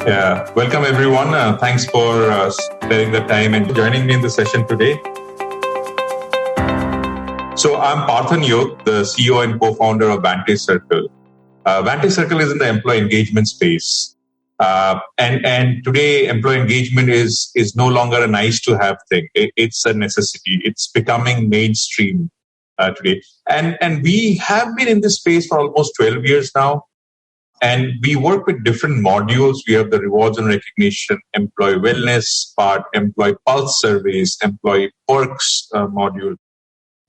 Yeah, welcome everyone. Thanks for sparing the time and joining me in the session today. So I'm Partha Neog, the CEO and co-founder of Vantage Circle. Vantage Circle is in the employee engagement space. And today, employee engagement is no longer a nice to have thing. It's a necessity. It's becoming mainstream today. And we have been in this space for almost 12 years now. And we work with different modules. We have the rewards and recognition, employee wellness part, employee pulse surveys, employee perks module.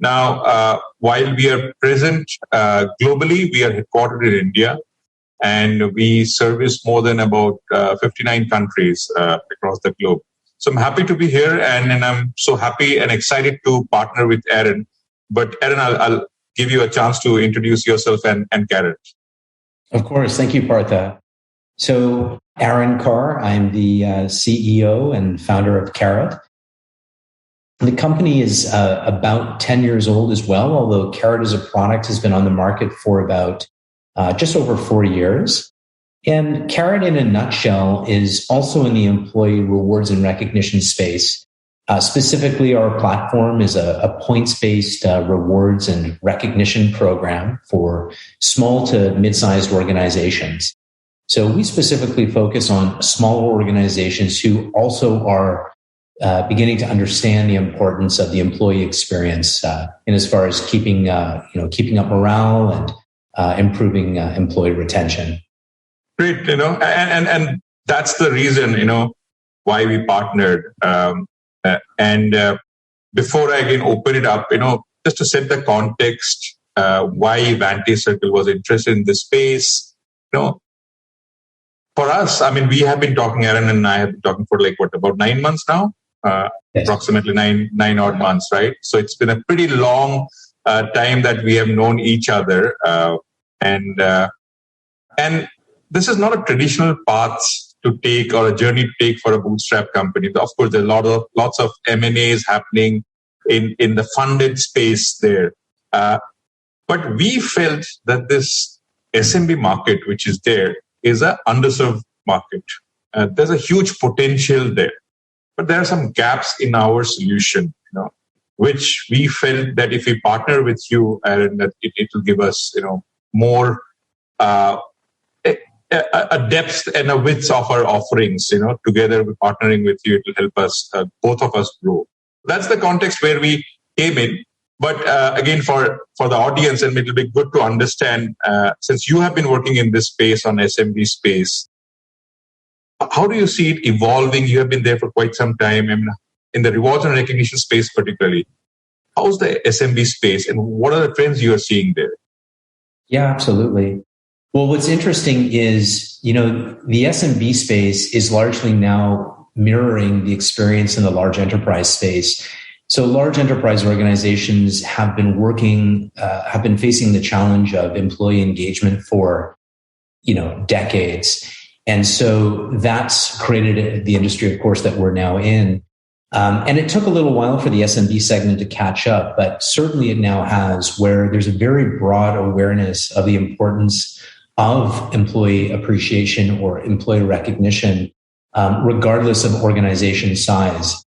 Now, while we are present globally, we are headquartered in India, and we service more than about 59 countries across the globe. So I'm happy to be here, and I'm so happy and excited to partner with Aaron. But Aaron, I'll give you a chance to introduce yourself and Qarrot. Of course. Thank you, Partha. So, Aaron Carr, I'm the CEO and founder of Qarrot. The company is about 10 years old as well, although Qarrot as a product has been on the market for about just over 4 years. And Qarrot, in a nutshell, is also in the employee rewards and recognition space. Specifically, our platform is a points-based rewards and recognition program for small to mid-sized organizations. So we specifically focus on smaller organizations who also are beginning to understand the importance of the employee experience in as far as keeping up morale and improving employee retention. Great, and that's the reason, why we partnered. And before I again open it up, just to set the context, why Vantage Circle was interested in this space, for us, we have been talking, Aaron and I have been talking for about 9 months now, yes. Approximately nine odd months, right? So it's been a pretty long time that we have known each other, and this is not a traditional path to take or a journey to take for a bootstrap company. Of course, there are lots of M&As happening in the funded space there. But we felt that this SMB market, which is there, is an underserved market. There's a huge potential there. But there are some gaps in our solution, which we felt that if we partner with you, Aaron, that it will give us, more a depth and a width of our offerings, together with partnering with you, it will help us, both of us grow. That's the context where we came in. But again, for the audience, and it will be good to understand, since you have been working in this space on SMB space, how do you see it evolving? You have been there for quite some time, in the rewards and recognition space particularly. How's the SMB space, and what are the trends you are seeing there? Yeah, absolutely. Well, what's interesting is, the SMB space is largely now mirroring the experience in the large enterprise space. So large enterprise organizations have been facing the challenge of employee engagement for, decades. And so that's created the industry, of course, that we're now in. And it took a little while for the SMB segment to catch up, but certainly it now has, where there's a very broad awareness of the importance of employee appreciation or employee recognition, regardless of organization size.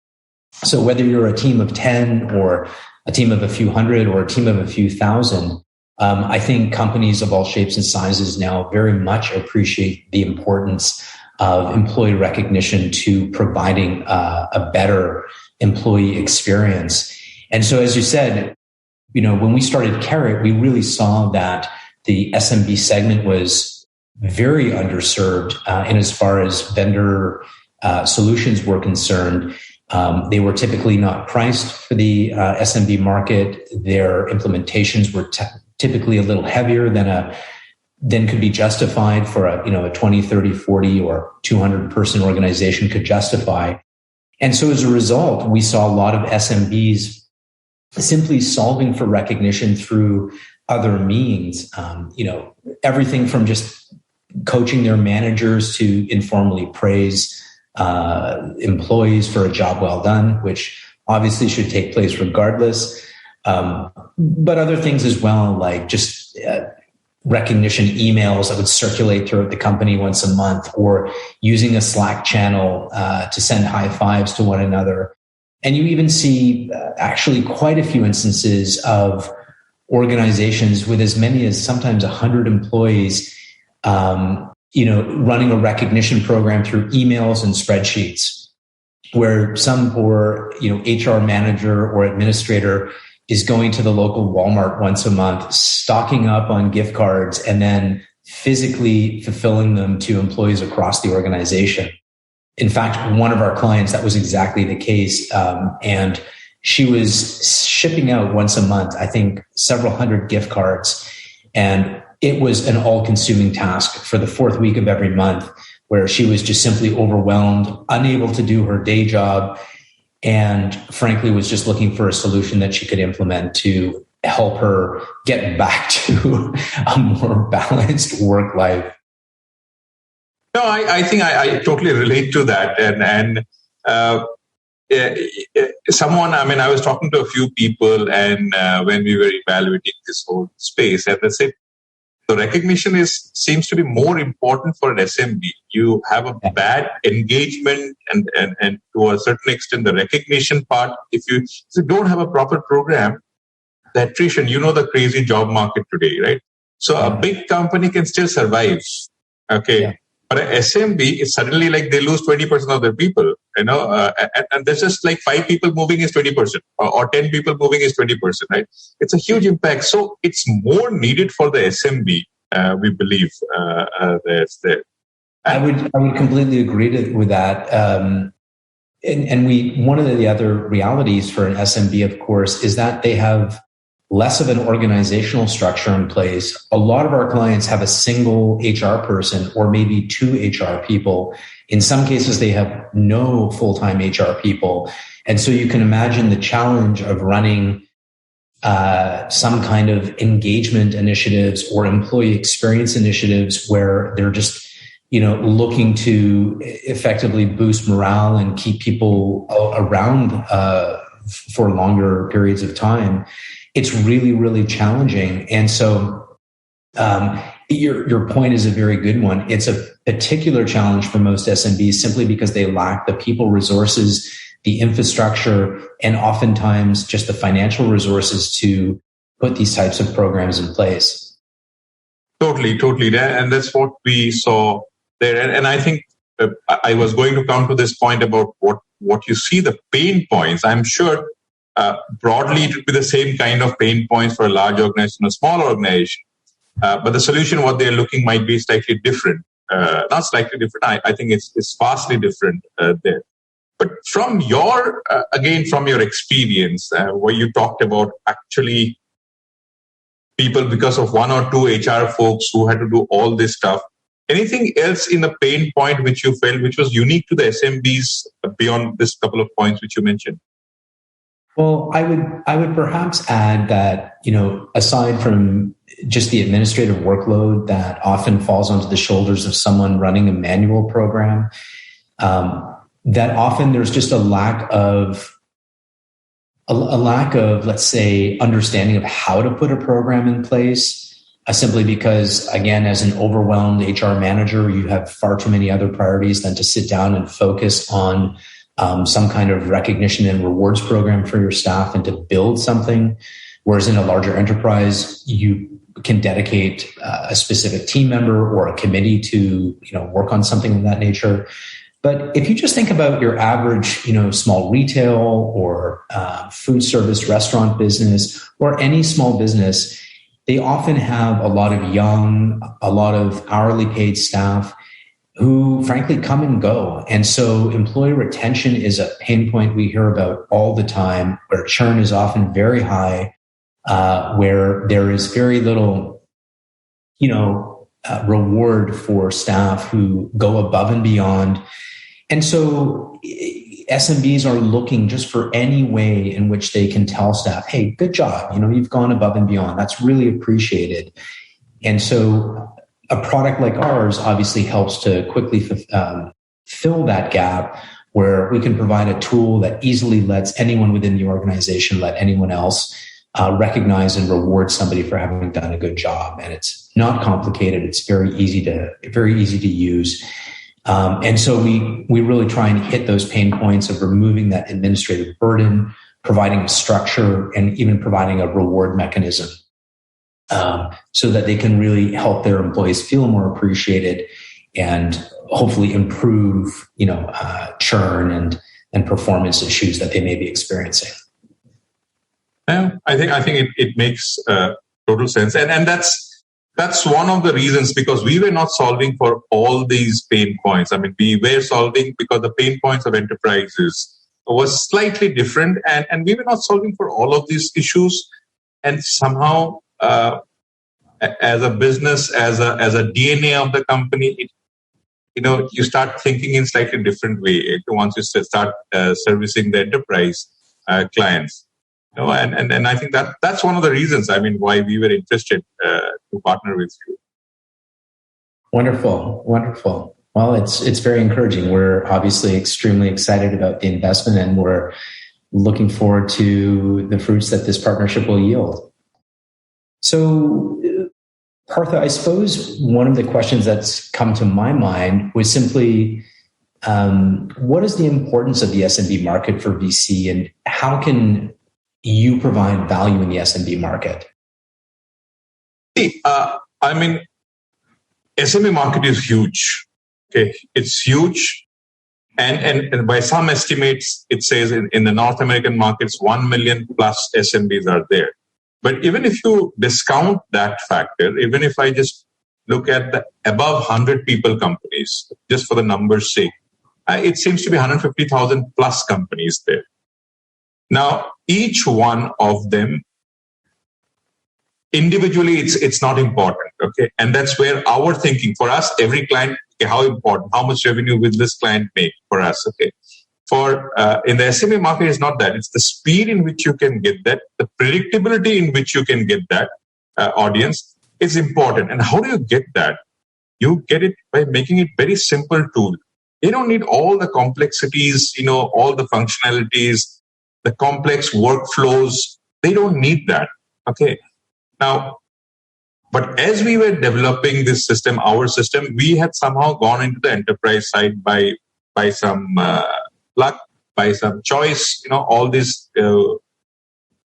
So whether you're a team of 10 or a team of a few hundred or a team of a few thousand, I think companies of all shapes and sizes now very much appreciate the importance of employee recognition to providing a better employee experience. And so, as you said, when we started Qarrot, we really saw that the SMB segment was very underserved in as far as vendor solutions were concerned. They were typically not priced for the SMB market. Their implementations were typically a little heavier than could be justified for a 20, 30, 40, or 200 person organization could justify. And so as a result, we saw a lot of SMBs simply solving for recognition through other means, everything from just coaching their managers to informally praise employees for a job well done, which obviously should take place regardless. But other things as well, like just recognition emails that would circulate throughout the company once a month, or using a Slack channel to send high fives to one another. And you even see actually quite a few instances of organizations with as many as sometimes 100 employees, running a recognition program through emails and spreadsheets, where some poor, HR manager or administrator is going to the local Walmart once a month, stocking up on gift cards, and then physically fulfilling them to employees across the organization. In fact, one of our clients, that was exactly the case. And she was shipping out once a month, I think several hundred gift cards. And it was an all-consuming task for the fourth week of every month, where she was just simply overwhelmed, unable to do her day job, and frankly was just looking for a solution that she could implement to help her get back to a more balanced work life. No, I think I totally relate to that. And someone, I was talking to a few people, and when we were evaluating this whole space, and they said, the recognition seems to be more important for an SMB. You have a bad engagement and to a certain extent, the recognition part. If you don't have a proper program, the attrition, the crazy job market today, right? So a big company can still survive. Okay. Yeah. But an SMB is suddenly like they lose 20% of their people, and there's just like 5 people moving is 20%, or 10 people moving is 20%, right? It's a huge impact. So it's more needed for the SMB, we believe. There. I would completely agree with that. And one of the other realities for an SMB, of course, is that they have less of an organizational structure in place. A lot of our clients have a single HR person or maybe 2 HR people. In some cases, they have no full-time HR people. And so you can imagine the challenge of running some kind of engagement initiatives or employee experience initiatives where they're just, looking to effectively boost morale and keep people around for longer periods of time. It's really, really challenging. And so your point is a very good one. It's a particular challenge for most SMBs simply because they lack the people resources, the infrastructure, and oftentimes just the financial resources to put these types of programs in place. Totally. And that's what we saw there. And I think I was going to come to this point about what you see, the pain points. I'm sure broadly, it would be the same kind of pain points for a large organization or a small organization. But the solution, what they're looking might be slightly different. Not slightly different. I think it's vastly different there. But from your experience, where you talked about actually people, because of 1 or 2 HR folks who had to do all this stuff, anything else in the pain point which you felt which was unique to the SMBs beyond this couple of points which you mentioned? Well, I would perhaps add that, aside from just the administrative workload that often falls onto the shoulders of someone running a manual program, that often there's just a lack of, let's say, understanding of how to put a program in place, simply because, again, as an overwhelmed HR manager, you have far too many other priorities than to sit down and focus on some kind of recognition and rewards program for your staff and to build something. Whereas in a larger enterprise, you can dedicate a specific team member or a committee to, work on something of that nature. But if you just think about your average, small retail or food service restaurant business or any small business, they often have a lot of hourly paid staff who frankly come and go. And so employee retention is a pain point we hear about all the time, where churn is often very high, where there is very little, reward for staff who go above and beyond. And so SMBs are looking just for any way in which they can tell staff, hey, good job. You've gone above and beyond. That's really appreciated. And so a product like ours obviously helps to quickly fill that gap, where we can provide a tool that easily lets anyone within the organization let anyone else recognize and reward somebody for having done a good job. And it's not complicated. It's very easy to use. And so we really try and hit those pain points of removing that administrative burden, providing structure, and even providing a reward mechanism, so that they can really help their employees feel more appreciated and hopefully improve, churn and performance issues that they may be experiencing. Yeah, I think it makes total sense, and that's one of the reasons, because we were not solving for all these pain points. I mean, we were solving because the pain points of enterprises was slightly different, and we were not solving for all of these issues. And somehow, as a business, as a DNA of the company, you start thinking in slightly different way once you start servicing the enterprise clients. And I think that's one of the reasons, why we were interested to partner with you. Wonderful. Well, it's very encouraging. We're obviously extremely excited about the investment, and we're looking forward to the fruits that this partnership will yield. So, Partha, I suppose one of the questions that's come to my mind was simply, what is the importance of the SMB market for VC, and how can you provide value in the SMB market? See, SMB market is huge. Okay, it's huge, and by some estimates, it says in the North American markets, 1 million plus SMBs are there. But even if you discount that factor, even if I just look at the above 100 people companies, just for the numbers' sake, it seems to be 150,000 plus companies there. Now, each one of them, individually, it's not important, okay? And that's where our thinking, for us, every client, okay, how important, how much revenue will this client make for us, okay? For in the SME market, it's not that. It's the speed in which you can get that, the predictability in which you can get that audience is important. And how do you get that? You get it by making it very simple tool. You don't need all the complexities, all the functionalities, the complex workflows. They don't need that. Okay. Now, but as we were developing this system, our system, we had somehow gone into the enterprise side by some luck, by some choice. All these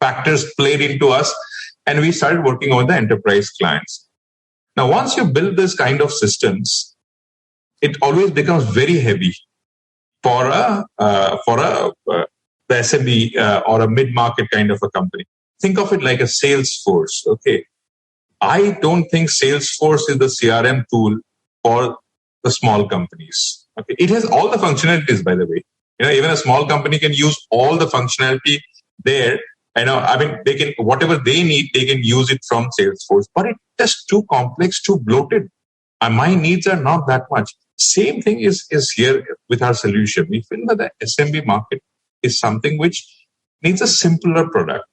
factors played into us, and we started working on the enterprise clients. Now, once you build this kind of systems, it always becomes very heavy for the SMB or a mid-market kind of a company. Think of it like a Salesforce. Okay, I don't think Salesforce is the CRM tool for the small companies. Okay, it has all the functionalities, by the way. Even a small company can use all the functionality there. They can, whatever they need, they can use it from Salesforce. But it's just too complex, too bloated. And my needs are not that much. Same thing is here with our solution. We feel that the SMB market is something which needs a simpler product.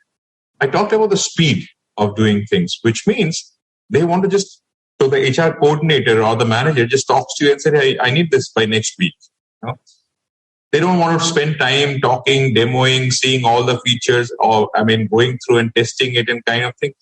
I talked about the speed of doing things, which means they want to just, so the HR coordinator or the manager just talks to you and says, hey, I need this by next week. They don't want to spend time talking, demoing, seeing all the features, or going through and testing it and kind of thing.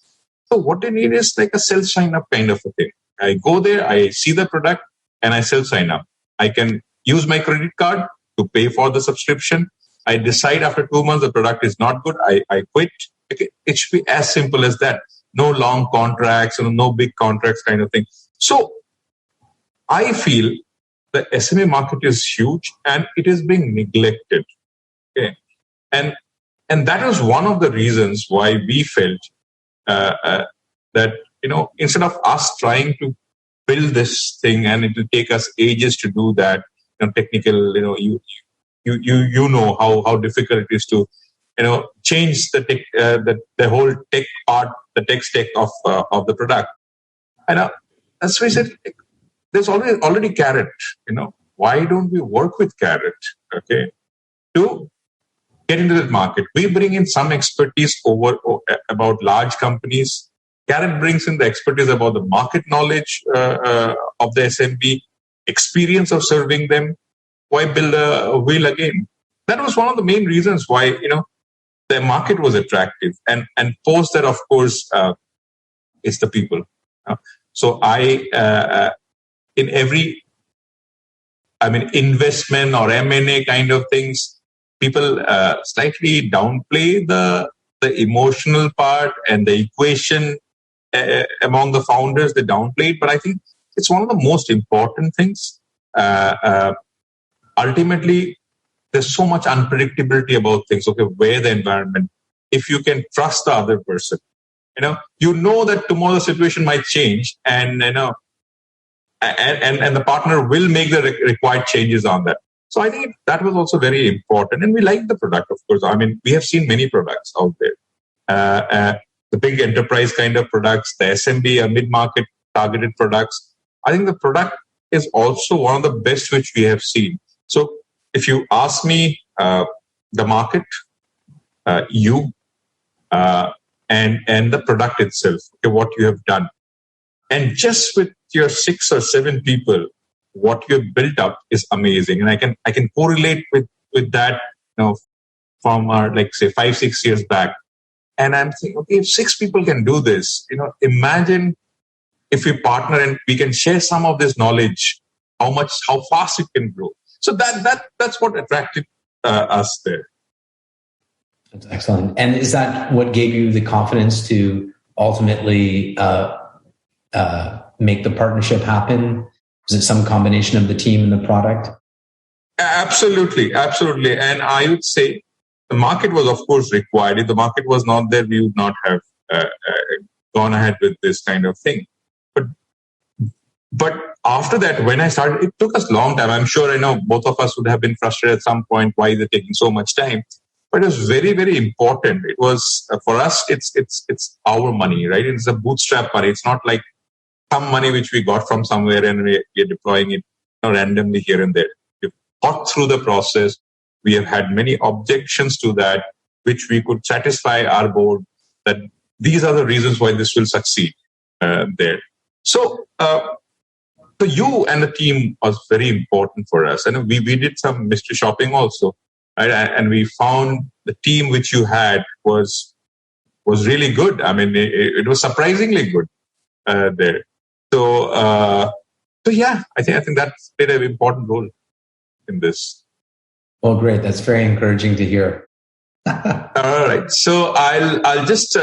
So what they need is like a self-sign up kind of a thing. I go there, I see the product, and I self-sign up. I can use my credit card to pay for the subscription. I decide after 2 months the product is not good. I quit. Okay. It should be as simple as that. No long contracts, no big contracts kind of thing. So I feel the SME market is huge and it is being neglected. Okay. And that was one of the reasons why we felt that, instead of us trying to build this thing and it will take us ages to do that, technical, you know how difficult it is to, change the tech, the whole tech part, the tech stack of the product. And that's why I said, there's already Qarrot. Why don't we work with Qarrot? Okay, to get into that market, we bring in some expertise about large companies. Qarrot brings in the expertise about the market knowledge of the SMB, experience of serving them. Why build a wheel again? That was one of the main reasons why the market was attractive, and post that, of course, is the people. So in every, investment or M&A kind of things, people slightly downplay the emotional part and the equation among the founders. They downplay it, but I think it's one of the most important things. Ultimately, there's so much unpredictability about things. Okay, where the environment, if you can trust the other person, you know that tomorrow the situation might change, and and the partner will make the required changes on that. So I think that was also very important, and we like the product, of course. We have seen many products out there, the big enterprise kind of products, the SMB or mid-market targeted products. I think the product is also one of the best which we have seen. So if you ask me, the market, you, and the product itself, okay, what you have done, and just with your 6 or 7 people, what you've built up is amazing. And I can correlate with that, from our, like, say 5-6 years back. And I'm thinking, okay, if 6 people can do this, imagine if we partner and we can share some of this knowledge, how fast it can grow. So that's what attracted us there. That's excellent. And is that what gave you the confidence to ultimately make the partnership happen? Is it some combination of the team and the product? Absolutely. And I would say the market was, of course, required. If the market was not there, we would not have gone ahead with this kind of thing. But after that, when I started, it took us a long time. I'm sure, I know both of us would have been frustrated at some point why is it taking so much time. But it was very, very important. It was, for us, it's our money, right? It's a bootstrap money. It's not like some money which we got from somewhere and we're deploying it randomly here and there. We've thought through the process. We have had many objections to that, which we could satisfy our board that these are the reasons why this will succeed there. So you and the team was very important for us. And we did some mystery shopping also, right? And we found the team which you had was really good. It was surprisingly good there. So yeah, I think that played an important role in this. Well, great. That's very encouraging to hear. All right. So I'll just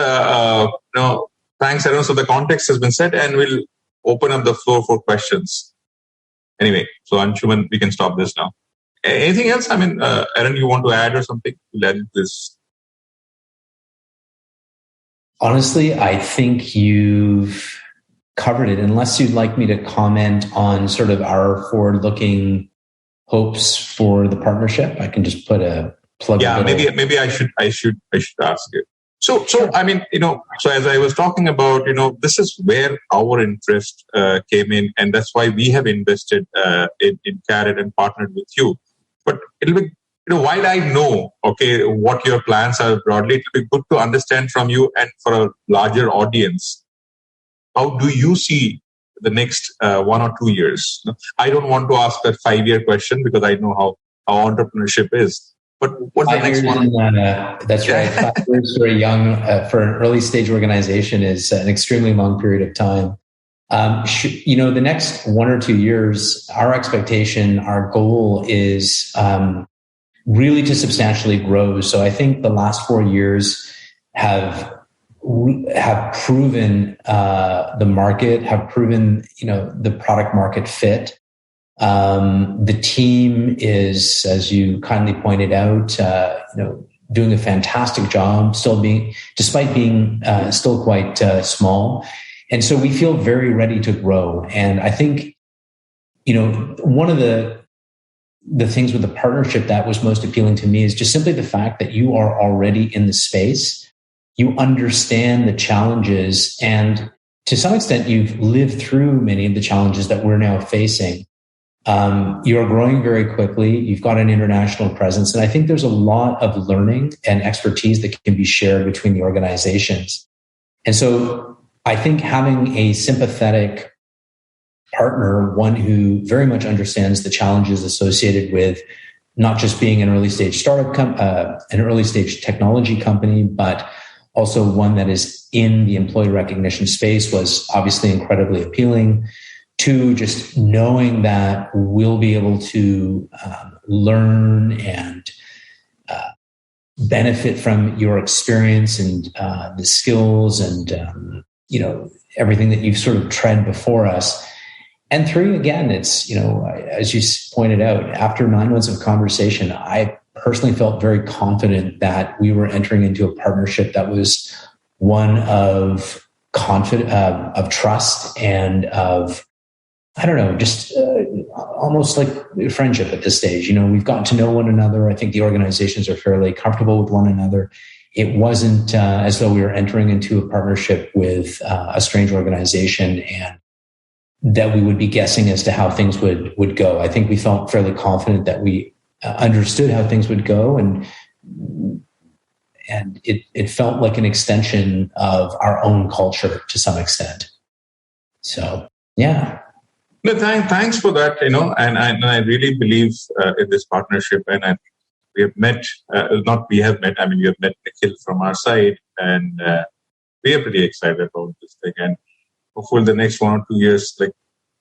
thanks, everyone. So the context has been set, and we'll open up the floor for questions. Anyway, so Anshuman, we can stop this now. Anything else? Aaron, you want to add or something? Let this. Honestly, I think you've covered it. Unless you'd like me to comment on sort of our forward-looking hopes for the partnership, I can just put a plug. Yeah, maybe I should ask you. So so as I was talking about, this is where our interest came in, and that's why we have invested in Qarrot and partnered with you. But it'll be, while I know, okay, what your plans are broadly, it'll be good to understand from you and for a larger audience, how do you see the next 1 or 2 years? I don't want to ask a 5-year question because I know how entrepreneurship is. But what's the next one? That's right. 5 years for for an early stage organization is an extremely long period of time. The next 1 or 2 years, our expectation, our goal is really to substantially grow. So I think the last 4 years have proven the market, have proven the product market fit. The team is, as you kindly pointed out, doing a fantastic job, despite being still quite small. And so we feel very ready to grow. And I think, one of the things with the partnership that was most appealing to me is just simply the fact that you are already in the space. You understand the challenges, and to some extent, you've lived through many of the challenges that we're now facing. You're growing very quickly. You've got an international presence. And I think there's a lot of learning and expertise that can be shared between the organizations. And so I think having a sympathetic partner, one who very much understands the challenges associated with not just being an early stage startup, an early stage technology company, but also one that is in the employee recognition space was obviously incredibly appealing. Two, just knowing that we'll be able to learn and benefit from your experience and the skills and everything that you've sort of tread before us. And three, again, it's, as you pointed out, after 9 months of conversation, I personally felt very confident that we were entering into a partnership that was one of of trust and of, I don't know, just almost like friendship at this stage. We've gotten to know one another. I think the organizations are fairly comfortable with one another. It wasn't as though we were entering into a partnership with a strange organization and that we would be guessing as to how things would go. I think we felt fairly confident that we understood how things would go, and it felt like an extension of our own culture to some extent. So, yeah. No, thanks for that. And I really believe in this partnership, and we have met. We have met Nikhil from our side, and we are pretty excited about this thing. And hopefully, the next 1 or 2 years, like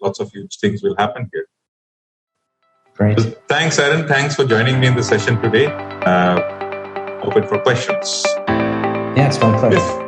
lots of huge things will happen here. Great. So, thanks, Aaron. Thanks for joining me in the session today. Open for questions. Yeah, it's my pleasure.